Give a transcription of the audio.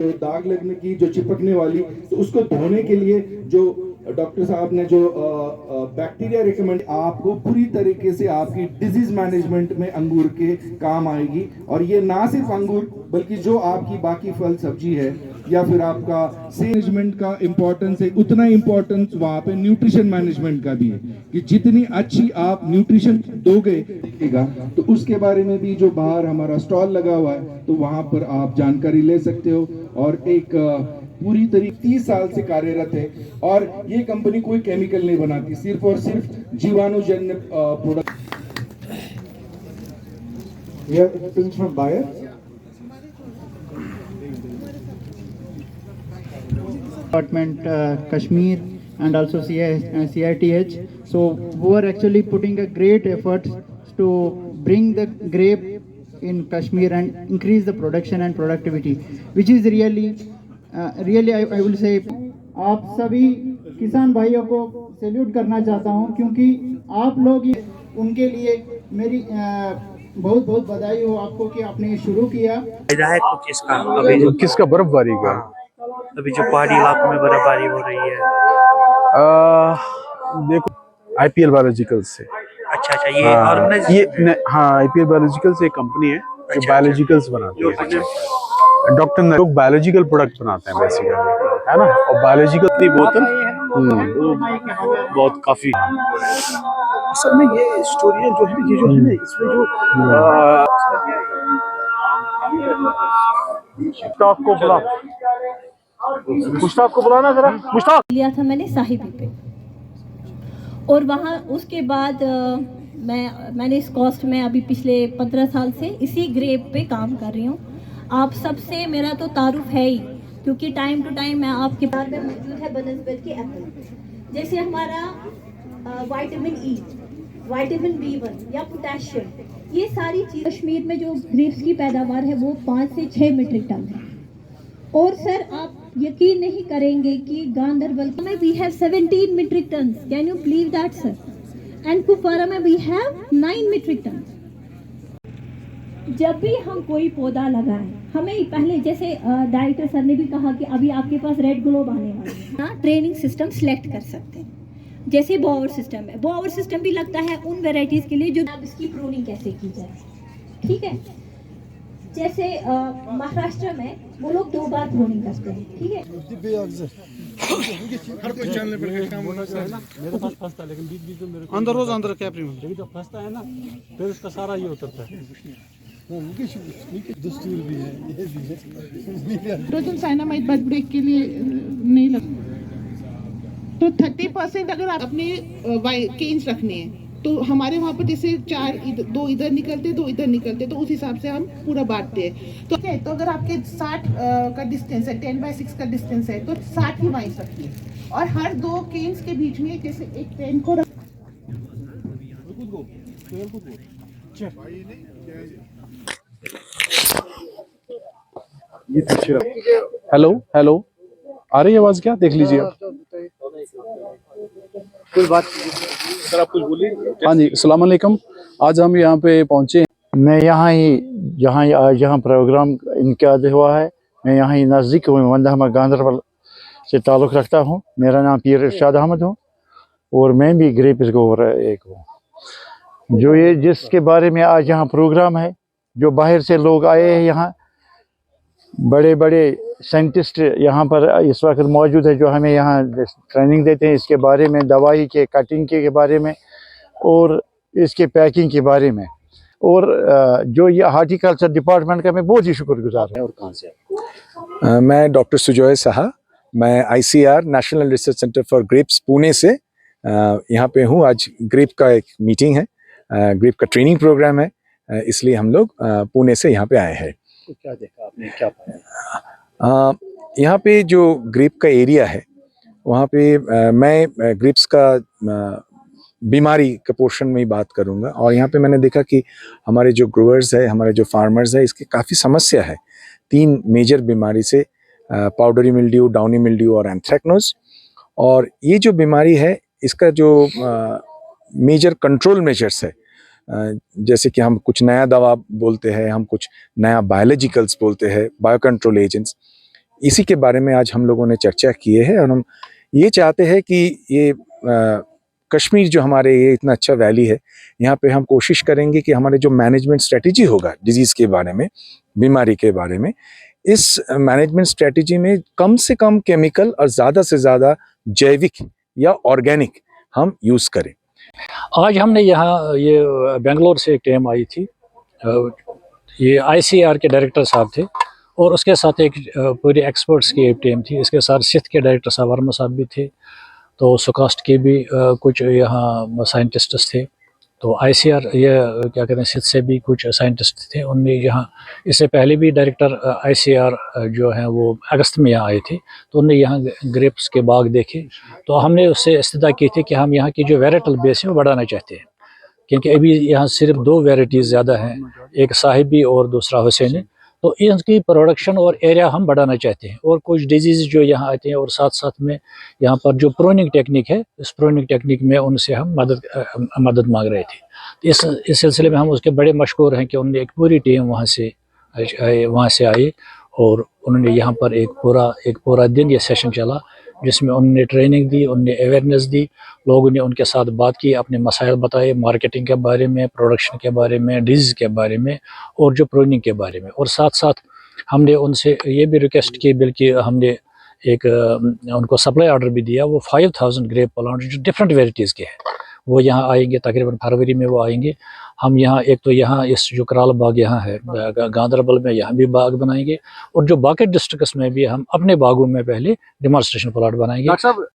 जो दाग लगने की, जो चिपकने वाली, तो उसको धोने के लिए जो डॉक्टर साहब ने जो बैक्टीरिया रिकमेंड, आपको पूरी तरीके से आपकी डिजीज मैनेजमेंट में अंगूर के काम आएगी। और ये ना सिर्फ अंगूर बल्कि जो आपकी बाकी फल सब्जी है या फिर आपका मैनेजमेंट का इम्पोर्टेंस है, उतना इम्पोर्टेंस वहाँ पे न्यूट्रिशन मैनेजमेंट का भी है कि जितनी अच्छी आप न्यूट्रिशन दोगे देगा। तो उसके बारे में भी जो बाहर हमारा स्टॉल लगा हुआ है, तो वहाँ पर आप जानकारी ले सकते हो। और एक पूरी तरीके 30 साल से कार्यरत है और ये कंपनी कोई केमिकल नहीं बनाती, सिर्फ और सिर्फ जीवाणुजन्य product. From Bayer. Department Kashmir and also CITH. So who are actually putting a great efforts to bring the grape in Kashmir and increase the production and productivity, which is really I will say आप सभी किसान भाइयों को salute करना चाहता हूं, क्योंकि आप लोग उनके लिए मेरी बहुत बहुत बधाई हो आपको कि आपने शुरू किया। है कुछ इसका अभी जो किसका बर्फबारी का? अभी जो पहाड़ी इलाकों में बर्फबारी हो रही है। देखो IPL बायोलॉजिकल से। अच्छा ये ऑर्गेनाइज हाँ IPL बायोलॉजिकल से एक कंपनी है जो बायोलॉजिकल्स बनाती है। डॉक्टर ने लोग बायोलॉजिकल प्रोडक्ट बनाते हैं बेसिकली, है ना। और बायोलॉजिकल की बोतल बहुत काफी असल में ये स्टोरी है जो है ये जो है ना इसमें जो मुश्ताक को बुलाना जरा। मुश्ताक लिया था मैंने साहिबी पे, और वहाँ उसके बाद मैंने इस कॉस्ट में अभी पिछले 15 साल से इसी ग्रेप पे काम कर रही हूँ। आप सबसे मेरा तो तारुफ है ही, क्योंकि टाइम टू टाइम मैं आपके पास में मौजूद है बनस्पत के एप्पल, जैसे हमारा विटामिन ई, विटामिन B1 या पोटेशियम, ये सारी चीज़। कश्मीर में जो ग्रेप्स की पैदावार है वो 5 से 6 मीट्रिक टन है। और सर आप यकीन नहीं करेंगे कि गांधरबल में we have 17 metric ton. Can you believe that sir? And Kupwara में वी हैव 9 मीट्रिक टन। जब भी हम कोई पौधा लगाएं, हमें पहले जैसे डायरेक्टर सर ने भी कहा कि अभी आपके पास रेड ग्लोब आने वाले हैं, ट्रेनिंग सिस्टम सिलेक्ट कर सकते हैं। जैसे बोवर सिस्टम है, बोवर सिस्टम भी लगता है उन वेराइटीज के लिए जो अब इसकी प्रूनिंग कैसे की जाए, ठीक है। जैसे महाराष्ट्र में वो लोग 2 बार प्रूनिंग करते हैं, ठीक है। हर कोई चैनल पर काम होना चाहिए ना। मेरे पास फंसता, लेकिन बीच में मेरे अंदर रोज अंदर क्या प्रीमियम जो फंसता है ना, फिर उसका सारा ये उतरता है। दस्तूर भी है, ये भी है। प्रोटोन साइनामाइड बर्थ ब्रेक के लिए नहीं लगता, तो 30% अगर आप अपने केन्स रखने हैं तो हमारे वहाँ पर जैसे 2 इधर निकलते 2 इधर निकलते, तो उस हिसाब से हम पूरा बांटते हैं। तो अगर आपके 60 का डिस्टेंस है, 10/6 का डिस्टेंस है, तो 60 ही वाइंस रखिए। और हर 2 केन्स के बीच में जैसे एक पेन को हेलो आ रही है आवाज? क्या देख लीजिए आप। कोई बात सर, आप कुछ बोलिए। हाँ जी, अस्सलाम वालेकुम। आज हम यहाँ पे पहुँचे। मैं यहाँ प्रोग्राम इनकाद हुआ है। मैं यहाँ ही नज़दीक हूँ, वंदहमा गांधरबल से ताल्लुक़ रखता हूँ। मेरा नाम पीर इरशाद अहमद हो और मैं भी ग्रेप्स ग्रोवर एक हूँ। जो ये जिसके बारे में आज यहाँ प्रोग्राम है, जो बाहर से लोग आए हैं, यहाँ बड़े बड़े साइंटिस्ट यहाँ पर इस वक्त मौजूद है, जो हमें यहाँ ट्रेनिंग देते हैं इसके बारे में, दवाई के कटिंग के बारे में और इसके पैकिंग के बारे में। और जो ये हार्टिकल्चर डिपार्टमेंट का मैं बहुत ही शुक्रगुजार हूँ। और कहाँ से मैं डॉक्टर सुजॉय साहा, मैं ICR national research centre for grapes Pune से यहाँ पे हूँ। आज ग्रेप का एक मीटिंग है, ग्रेप का ट्रेनिंग प्रोग्राम है, इसलिए हम लोग पुणे से यहाँ पे आए हैं। तो क्या देखा आपने, क्या पाया? यहाँ पे जो ग्रेप का एरिया है वहाँ पे मैं ग्रेप्स का बीमारी के पोर्शन में ही बात करूँगा। और यहाँ पे मैंने देखा कि हमारे जो ग्रोवर्स है, हमारे जो फार्मर्स है, इसकी काफ़ी समस्या है 3 मेजर बीमारी से, पाउडरी मिल्ड्यू, डाउनी मिल्ड्यू और एंथ्रेक्नोज। और ये जो बीमारी है इसका जो मेजर कंट्रोल मेजर्स है, जैसे कि हम कुछ नया दवा बोलते हैं, हम कुछ नया बायोलॉजिकल्स बोलते हैं, बायो कंट्रोल एजेंट्स, इसी के बारे में आज हम लोगों ने चर्चा की है और हम ये चाहते हैं कि ये कश्मीर जो हमारे ये इतना अच्छा वैली है, यहाँ पे हम कोशिश करेंगे कि हमारे जो मैनेजमेंट स्ट्रेटजी होगा डिजीज़ के बारे में, बीमारी के बारे में, इस मैनेजमेंट स्ट्रेटजी में कम से कम केमिकल और ज़्यादा से ज़्यादा जैविक या ऑर्गेनिक हम यूज़ करें। आज हमने यहाँ ये बेंगलोर से एक टीम आई थी, ये ICAR के डायरेक्टर साहब थे और उसके साथ एक पूरी एक्सपर्ट्स की एक टीम थी। इसके साथ सिथ के डायरेक्टर साहब वर्मा साहब भी थे, तो सुकास्ट के भी कुछ यहाँ साइंटिस्ट्स थे, तो ICAR ये क्या कहते हैं सिथ से भी कुछ साइंटिस्ट थे। उनने यहाँ इससे पहले भी डायरेक्टर ICAR जो हैं वो अगस्त में यहाँ आए थे, तो उनने यहाँ ग्रेप्स के बाग देखे, तो हमने उससे इस्तदा की थी कि हम यहाँ की जो वेराइटल बेस है वो बढ़ाना चाहते हैं, क्योंकि अभी यहाँ सिर्फ 2 वेराइटीज़ ज़्यादा हैं, एक साहिबी और दूसरा हुसैनी, तो इनकी प्रोडक्शन और एरिया हम बढ़ाना चाहते हैं। और कुछ डिजीज़ जो यहाँ आते हैं और साथ साथ में यहाँ पर जो प्रूनिंग टेक्निक है, इस प्रूनिंग टेक्निक में उनसे हम मदद मांग रहे थे। इस सिलसिले में हम उसके बड़े मशहूर हैं कि उन्होंने एक पूरी टीम वहाँ से आई और उन्होंने यहाँ पर एक पूरा दिन ये सेशन चला, जिसमें उन्होंने ट्रेनिंग दी, उन्होंने अवेयरनेस दी, लोगों ने उनके साथ बात की, अपने मसाइल बताए, मार्केटिंग के बारे में, प्रोडक्शन के बारे में, डिजीज़ के बारे में और जो प्रूनिंग के बारे में। और साथ साथ हमने उनसे ये भी रिक्वेस्ट की, बल्कि हमने एक उनको सप्लाई ऑर्डर भी दिया, वो 5000 ग्रेप प्लांट जो डिफरेंट वेराइटीज़ के हैं वो यहाँ आएंगे, तकरीबन फरवरी में वो आएंगे। हम यहाँ एक तो यहाँ इस जो कराल बाग यहाँ है गांधरबल में, यहाँ भी बाग बनाएंगे और जो बाकी डिस्ट्रिक्ट्स में भी हम अपने बागों में पहले डेमोन्स्ट्रेशन प्लाट बनाएंगे। डॉक्टर साहब